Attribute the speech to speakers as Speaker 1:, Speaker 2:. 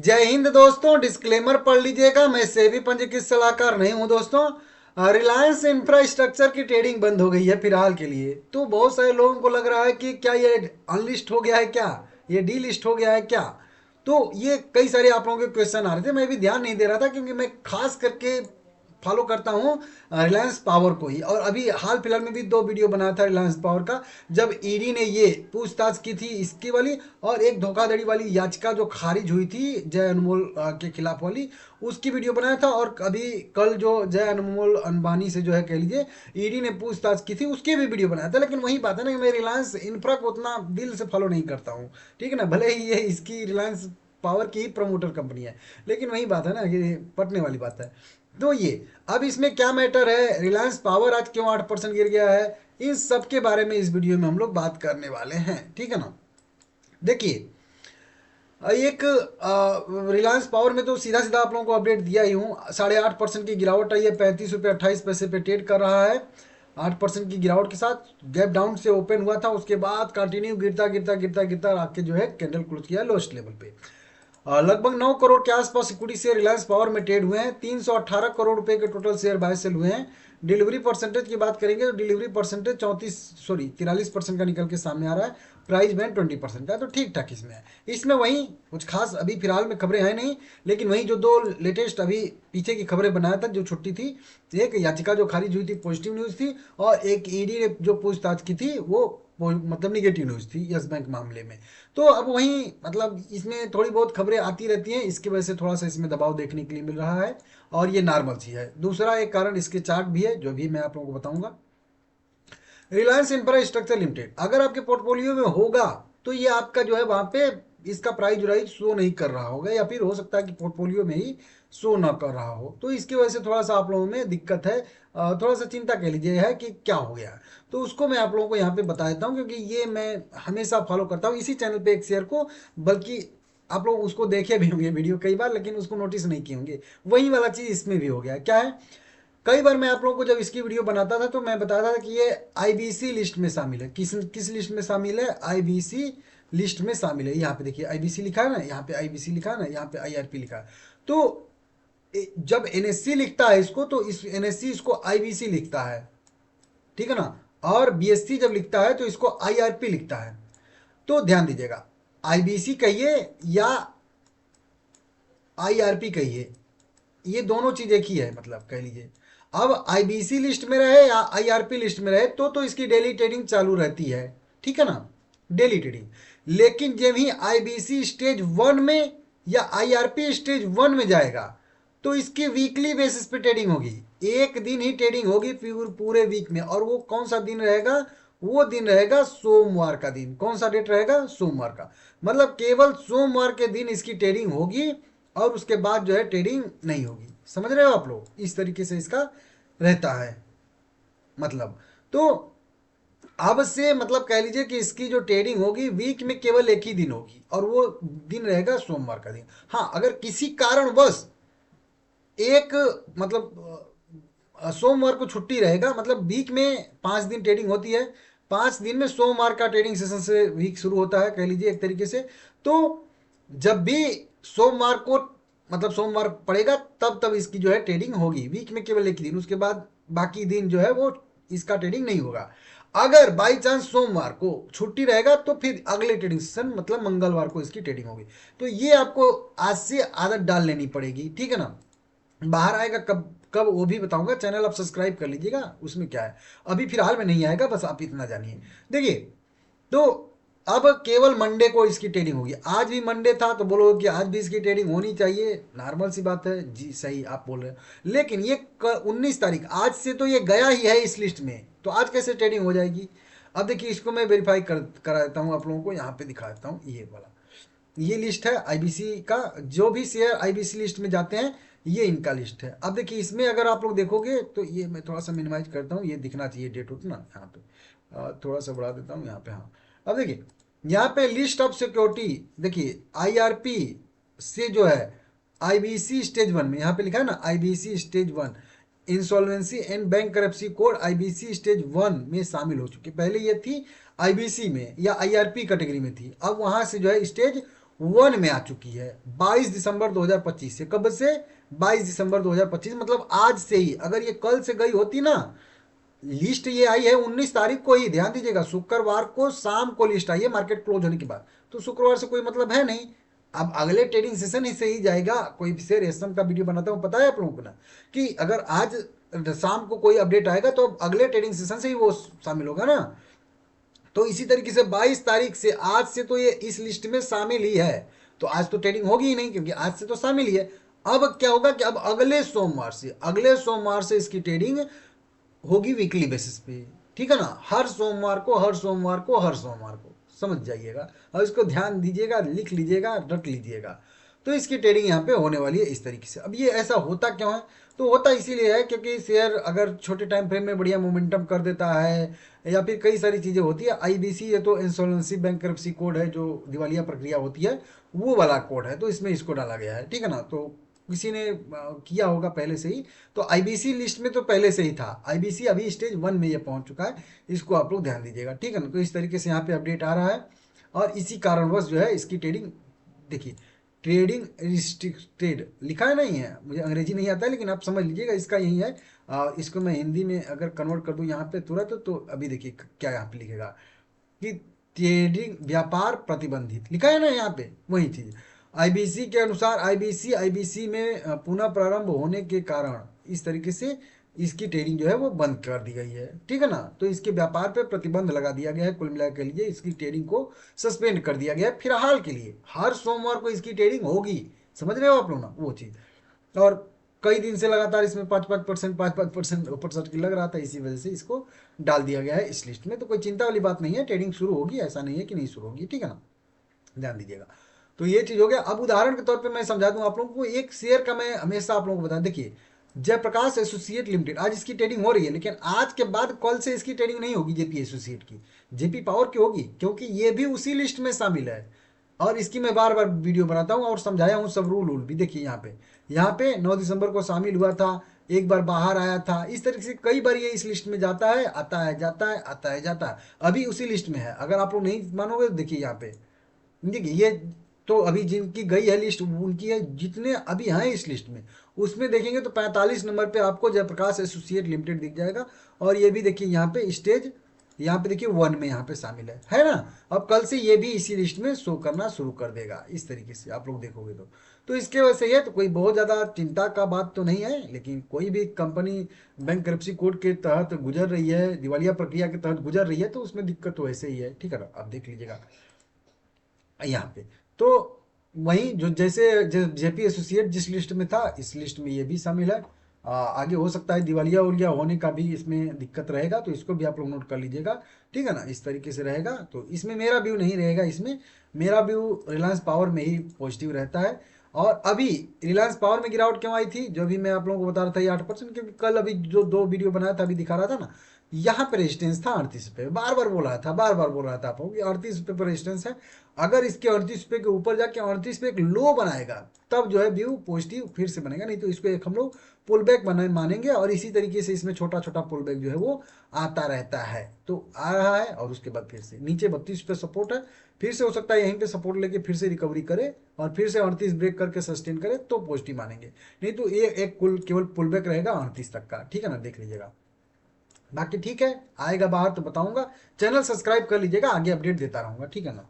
Speaker 1: जय हिंद दोस्तों। डिस्क्लेमर पढ़ लीजिएगा, मैं सेबी पंजीकृत सलाहकार नहीं हूं दोस्तों। रिलायंस इंफ्रास्ट्रक्चर की ट्रेडिंग बंद हो गई है फिलहाल के लिए। तो बहुत सारे लोगों को लग रहा है कि क्या ये अनलिस्ट हो गया है, क्या ये डी लिस्ट हो गया है क्या। तो ये कई सारे आप लोगों के क्वेश्चन आ रहे थे, मैं भी ध्यान नहीं दे रहा था क्योंकि मैं खास करके फॉलो करता हूँ रिलायंस पावर को ही। और अभी हाल फिलहाल में भी दो वीडियो बनाया था रिलायंस पावर का, जब ईडी ने ये पूछताछ की थी इसकी वाली, और एक धोखाधड़ी वाली याचिका जो खारिज हुई थी जय अनमोल के खिलाफ वाली, उसकी वीडियो बनाया था। और अभी कल जो जय अनमोल अंबानी से जो है कह लीजिए ईडी ने पूछताछ की थी, उसकी भी वीडियो बनाया था। लेकिन वही बात है ना कि मैं रिलायंस इंफ्रा को उतना दिल से फॉलो नहीं करता हूँ, ठीक है ना। भले ही ये इसकी रिलायंस पावर की ही प्रमोटर कंपनी है, लेकिन वही बात है ना कि पटने वाली बात है। तो ये अब इसमें क्या मैटर है, रिलायंस पावर आज क्यों 8% गिर गया है, इन सब के बारे में इस वीडियो में हम लोग बात करने वाले हैं, ठीक है ना। देखिए, एक रिलायंस पावर में तो सीधा सीधा आप लोगों को अपडेट दिया ही हूँ। 8.5% की गिरावट आई है, 35 रुपये 28 पैसे पे ट्रेड कर रहा है। 8% की गिरावट के साथ गैप डाउन से ओपन हुआ था, उसके बाद कंटिन्यू गिरता गिरता गिरता गिरता आके जो है कैंडल क्लोज किया लोएस्ट लेवल पे। लगभग 9 करोड़ के आसपास इक्विटी शेयर रिलायंस पावर में ट्रेड हुए हैं। 318 करोड़ रुपए के टोटल शेयर बाय सेल हुए हैं। डिलीवरी परसेंटेज की बात करेंगे तो डिलीवरी परसेंटेज 43% का निकल के सामने आ रहा है। प्राइस बैंड 20% का है, तो ठीक ठाक इसमें है। इसमें वही कुछ खास अभी फिलहाल में खबरें हैं नहीं, लेकिन वही जो दो लेटेस्ट अभी पीछे की खबरें बनाया था जो छुट्टी थी, एक याचिका जो खारिज हुई थी पॉजिटिव न्यूज़ थी, और एक ईडी ने जो पूछताछ की थी वो मतलब निगेटिव न्यूज़ थी यस बैंक मामले में। तो अब वहीं मतलब इसमें थोड़ी बहुत खबरें आती रहती हैं, इसकी वजह से थोड़ा सा इसमें दबाव देखने के लिए मिल रहा है, और ये नॉर्मल सी है। दूसरा एक कारण इसके चार्ट भी है जो भी मैं आप लोगों को बताऊंगा। रिलायंस इंफ्रास्ट्रक्चर लिमिटेड अगर आपके पोर्टफोलियो में होगा तो ये आपका जो है वहां पे इसका प्राइस राइज शो नहीं कर रहा होगा, या फिर हो सकता है कि पोर्टफोलियो में ही शो ना कर रहा हो। तो इसकी वजह से थोड़ा सा आप लोगों में दिक्कत है, थोड़ा सा चिंता कह लीजिए है कि क्या हो गया। तो उसको मैं आप लोगों को यहाँ पे बता देता हूँ, क्योंकि ये मैं हमेशा फॉलो करता हूँ इसी चैनल पे एक शेयर को। बल्कि आप लोग उसको देखे भी होंगे वीडियो कई बार, लेकिन उसको नोटिस नहीं किए होंगे। वही वाला चीज़ इसमें भी हो गया। क्या है, कई बार मैं आप लोगों को जब इसकी वीडियो बनाता था तो मैं बताता था कि ये आईबीसी लिस्ट में शामिल है। किस किस लिस्ट में शामिल है, आईबीसी लिस्ट में शामिल है। यहाँ पे देखिए आईबीसी लिखा है ना, यहाँ पे आईबीसी लिखा है ना, यहाँ पे आईआरपी लिखा है। तो जब एनएससी लिखता है इसको तो इस एनएससी इसको आईबीसी लिखता है, ठीक है ना। और बीएससी जब लिखता है तो इसको आईआरपी लिखता है। तो ध्यान दीजिएगा, आईबीसी कहिए या आईआरपी कहिए, ये दोनों चीज एक ही है, मतलब कह लीजिए। अब आईबीसी लिस्ट में रहे या आईआरपी लिस्ट में रहे तो इसकी डेली ट्रेडिंग चालू रहती है, ठीक है ना, डेली ट्रेडिंग। लेकिन जब ही आईबीसी स्टेज 1 में या आईआरपी स्टेज 1 में जाएगा तो इसकी वीकली बेसिस पे ट्रेडिंग होगी। एक दिन ही ट्रेडिंग होगी पूरे वीक में, और वो कौन सा दिन रहेगा, वो दिन रहेगा सोमवार का दिन। कौन सा डेट रहेगा, सोमवार का। मतलब केवल सोमवार के दिन इसकी ट्रेडिंग होगी, और उसके बाद जो है ट्रेडिंग नहीं होगी। समझ रहे हो आप लोग, इस तरीके से इसका रहता है मतलब। तो अब से मतलब कह लीजिए कि इसकी जो ट्रेडिंग होगी वीक में केवल एक ही दिन होगी, और वो दिन रहेगा सोमवार का दिन। हाँ, अगर किसी कारणवश एक मतलब सोमवार को छुट्टी रहेगा, मतलब वीक में 5 दिन ट्रेडिंग होती है, 5 दिन में सोमवार का ट्रेडिंग सेशन से वीक शुरू होता है कह लीजिए एक तरीके से। तो जब भी सोमवार को मतलब सोमवार पड़ेगा तब तब इसकी जो है ट्रेडिंग होगी, वीक में केवल एक ही दिन, उसके बाद बाकी दिन जो है वो इसका ट्रेडिंग नहीं होगा। अगर बाई चांस सोमवार को छुट्टी रहेगा तो फिर अगले ट्रेडिंग सेशन मतलब मंगलवार को इसकी ट्रेडिंग होगी। तो ये आपको आज से आदत डाल लेनी पड़ेगी, ठीक है ना। बाहर आएगा कब कब वो भी बताऊंगा, चैनल आप सब्सक्राइब कर लीजिएगा, उसमें क्या है। अभी फिलहाल में नहीं आएगा, बस आप इतना जानिए। देखिए, तो अब केवल मंडे को इसकी ट्रेडिंग होगी। आज भी मंडे था तो बोलो कि आज भी इसकी ट्रेडिंग होनी चाहिए, नॉर्मल सी बात है जी, सही आप बोल रहे हो। लेकिन ये 19 तारीख, आज से तो ये गया ही है इस लिस्ट में, तो आज कैसे ट्रेडिंग हो जाएगी। अब देखिए, इसको मैं वेरीफाई करा देता हूँ आप लोगों को, यहाँ पे दिखा देता हूँ। ये वाला ये लिस्ट है आईबीसी का, जो भी शेयर आईबीसी लिस्ट में जाते हैं ये इनका लिस्ट है। अब देखिए, इसमें अगर आप लोग देखोगे तो ये मैं थोड़ा सा मिनिमाइज करता हूँ, ये दिखना चाहिए डेट उठ ना यहाँ पे। थोड़ा सा बढ़ा देता हूँ यहाँ पे। हाँ, अब देखिए यहाँ पे लिस्ट ऑफ सिक्योरिटी, देखिए आईआरपी से जो है आईबीसी स्टेज 1 में यहाँ पे लिखा है ना, IBC stage 1 insolvency and bank करप्सी code IBC stage 1 में शामिल हो चुकी। पहले ये थी आईबीसी में या आईआरपी कैटेगरी में थी, अब वहां से जो है स्टेज वन में आ चुकी है 22 दिसंबर 2025 से। कब से? 22 दिसंबर 2025, मतलब आज से ही। अगर ये कल से गई होती ना, लिस्ट ये आई है 19 तारीख को ही, ध्यान दीजिएगा, शुक्रवार को शाम को लिस्ट आई है मार्केट क्लोज होने के बाद, तो शुक्रवार से कोई मतलब है नहीं। अब अगले ट्रेडिंग सेशन ही से ही जाएगा। कोई से रेशम का वीडियो बनाता हूँ, पता है आप लोगों को ना, कि अगर आज शाम को कोई अपडेट आएगा तो अगले ट्रेडिंग सेशन से ही वो शामिल होगा ना। तो इसी तरीके से 22 तारीख से, आज से तो ये इस लिस्ट में शामिल ही है, तो आज तो ट्रेडिंग होगी ही नहीं क्योंकि आज से तो शामिल ही है। अब क्या होगा कि अब अगले सोमवार से इसकी ट्रेडिंग होगी वीकली बेसिस पे, ठीक है ना, हर सोमवार को, हर सोमवार को, हर सोमवार को, समझ जाइएगा। और इसको ध्यान दीजिएगा, लिख लीजिएगा, रट लीजिएगा। तो इसकी ट्रेडिंग यहाँ पे होने वाली है इस तरीके से। अब ये ऐसा होता क्यों है? तो होता इसीलिए है क्योंकि शेयर अगर छोटे टाइम फ्रेम में बढ़िया मोमेंटम कर देता है, या फिर कई सारी चीज़ें होती है। आईबीसी ये तो इंसॉल्वेंसी बैंक्रप्सी कोड है, जो दिवालिया प्रक्रिया होती है वो वाला कोड है, तो इसमें इसको डाला गया है, ठीक है ना। तो किसी ने किया होगा पहले से ही, तो आईबीसी लिस्ट में तो पहले से ही था। आईबीसी अभी स्टेज 1 में ये पहुंच चुका है, इसको आप लोग ध्यान दीजिएगा, ठीक है ना। तो इस तरीके से यहाँ पे अपडेट आ रहा है, और इसी कारणवश जो है इसकी ट्रेडिंग, देखिए ट्रेडिंग रिस्ट्रिक्टेड लिखा है, नहीं है, मुझे अंग्रेजी नहीं आता है, लेकिन आप समझ लीजिएगा इसका यही है। इसको मैं हिंदी में अगर कन्वर्ट कर दूं यहाँ पे तुरंत, तो अभी देखिए क्या यहाँ पे लिखेगा कि ट्रेडिंग व्यापार प्रतिबंधित, लिखा है ना यहाँ पे, वही चीज। आईबीसी के अनुसार, आईबीसी में पुनः प्रारंभ होने के कारण इस तरीके से इसकी ट्रेडिंग जो है वो बंद कर दी गई है, ठीक है ना। तो इसके व्यापार पे प्रतिबंध लगा दिया गया है, कुल मिलाकर के लिए इसकी ट्रेडिंग को सस्पेंड कर दिया गया है फिलहाल के लिए। हर सोमवार को इसकी ट्रेडिंग होगी, समझ रहे हो आप लोग ना वो चीज़। और कई दिन से लगातार इसमें 5-5% 5-5% ऊपर सट लग रहा था, इसी वजह से इसको डाल दिया गया है इस लिस्ट में। तो कोई चिंता वाली बात नहीं है, ट्रेडिंग शुरू होगी, ऐसा नहीं है कि नहीं शुरू होगी, ठीक है ना, ध्यान दीजिएगा। तो ये चीज़ हो गया। अब उदाहरण के तौर पे मैं समझा दूं आप लोगों को, एक शेयर का मैं हमेशा आप लोगों को बता, देखिए जयप्रकाश एसोसिएट लिमिटेड, आज इसकी ट्रेडिंग हो रही है, लेकिन आज के बाद कल से इसकी ट्रेडिंग नहीं होगी जेपी एसोसिएट की, जेपी पावर की होगी, क्योंकि ये भी उसी लिस्ट में शामिल है। और इसकी मैं बार बार वीडियो बनाता हूँ और समझाया हूँ सब रूल भी। देखिए यहाँ पे 9 दिसंबर को शामिल हुआ था, एक बार बाहर आया था, इस तरीके से कई बार ये इस लिस्ट में जाता है, आता है, जाता है, आता है, जाता है, अभी उसी लिस्ट में है। अगर आप लोग नहीं मानोगे तो देखिए यहाँ पे, देखिए ये तो अभी जिनकी गई है लिस्ट उनकी है, जितने अभी हैं इस लिस्ट में उसमें देखेंगे तो 45 नंबर पे आपको जयप्रकाश एसोसिएट लिमिटेड दिख जाएगा। और ये भी देखिए यहाँ पे स्टेज, यहाँ पे देखिए 1 में यहाँ पे शामिल है ना। अब कल से ये भी इसी लिस्ट में शो करना शुरू कर देगा, इस तरीके से आप लोग देखोगे तो इसके वजह से ये तो कोई बहुत ज़्यादा चिंता का बात तो नहीं है। लेकिन कोई भी कंपनी बैंक्रप्सी कोड के तहत गुजर रही है, दिवालिया प्रक्रिया के तहत गुजर रही है, तो उसमें दिक्कत तो ऐसे ही है, ठीक है ना। आप देख लीजिएगा यहाँ पे, तो वहीं जो जैसे जेपी एसोसिएट जिस लिस्ट में था, इस लिस्ट में ये भी शामिल है। आगे हो सकता है दिवालिया उलिया होने का भी इसमें दिक्कत रहेगा, तो इसको भी आप लोग नोट कर लीजिएगा, ठीक है ना। इस तरीके से रहेगा, तो इसमें मेरा व्यू नहीं रहेगा, इसमें मेरा व्यू रिलायंस पावर में ही पॉजिटिव रहता है। और अभी रिलायंस पावर में गिरावट क्यों आई थी, जो भी मैं आप लोगों को बता रहा था, ये 8%, क्योंकि कल अभी जो 2 वीडियो बनाया था, अभी दिखा रहा था ना, यहाँ पे रेजिस्टेंस था 38 रुपये, बार बार बोल रहा था आपको कि 38 रुपये पर रेजिस्टेंस है। अगर इसके 38 रुपये के ऊपर जाके 38 पे एक लो बनाएगा, तब जो है व्यू पॉजिटिव फिर से बनेगा, नहीं तो इसको एक हम लोग पुल बैक मानेंगे। और इसी तरीके से इसमें छोटा छोटा पुल बैक जो है वो आता रहता है, तो आ रहा है। और उसके बाद फिर से नीचे 32 पे सपोर्ट है, फिर से हो सकता है यहीं पे सपोर्ट लेके फिर से रिकवरी करे और फिर से 38 ब्रेक करके सस्टेन करे, तो पॉजिटिव मानेंगे। नहीं तो ये एक केवल पुल बैक रहेगा 38 तक का, ठीक है ना, देख लीजिएगा। बाकी ठीक है, आएगा बाहर तो बताऊंगा। चैनल सब्सक्राइब कर लीजिएगा, आगे अपडेट देता रहूंगा, ठीक है ना।